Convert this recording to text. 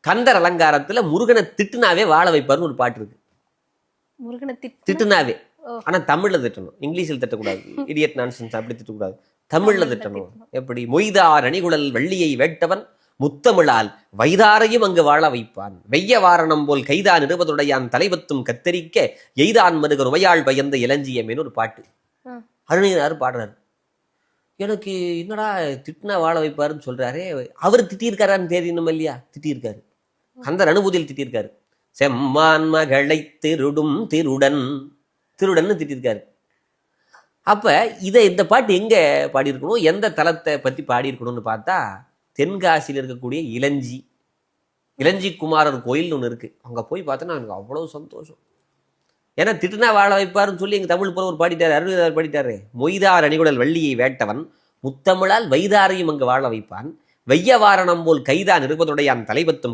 கந்தர் அலங்காரத்துல முருகனை திட்டுனாவே வாழ வைப்பாருன்னு ஒரு பாட்டு இருக்கு. முருகனை திட்டுனாவே, ஆனா தமிழ்ல திட்டணும், இங்கிலீஷில் திட்டக்கூடாது. இடியட் நான்சென்ஸ் அப்படி திட்டக்கூடாது, தமிழ்ல திட்டணும். எப்படி? மொய்தார் அணிகுழல் வெள்ளியை வேட்டவன் முத்தமிழால் வைதாரையும் அங்கு வாழ வைப்பான். வெய்ய வாரணம் போல் கைதான் இருபதுடையான் தலைவத்தும் கத்தரிக்க எய்தான் மருகர் உமையாள் பயந்த இளஞ்சியமேனு ஒரு பாட்டு அருணையனார் பாடுறாரு. எனக்கு என்னடா திட்டினா வாழ வைப்பாருன்னு சொல்றாரு. அவர் திட்டியிருக்காரான்னு தெரியணும் இல்லையா? திட்டியிருக்காரு, கந்தர் அனுபூதியில் திட்டியிருக்காரு. செம்மான் மகளை திருடும் திருடன் திருடன்னு திட்டியிருக்காரு. அப்ப இந்த பாட்டு எங்க பாடியிருக்கணும், எந்த தலத்தை பத்தி பாடியிருக்கணும்னு பார்த்தா, தென்காசியில் இருக்கக்கூடிய இளஞ்சி குமாரர் கோயில் ஒன்று இருக்கு. அங்க போய் பார்த்தோன்னா எனக்கு அவ்வளவு சந்தோஷம். ஏன்னா திட்டுனா வாழ வைப்பாருன்னு சொல்லி எங்க தமிழ் புலவர் பாடிட்டாரு, அருள்தார் பாடிட்டாரு. மொய்தார் அணிகுழல் வெள்ளியை வேட்டவன் முத்தமிழால் வைதாரையும் அங்கு வாழ வைப்பான். வெய்ய வாரணம் போல் கைதான் இருப்பதுடையான் தலைவத்தும்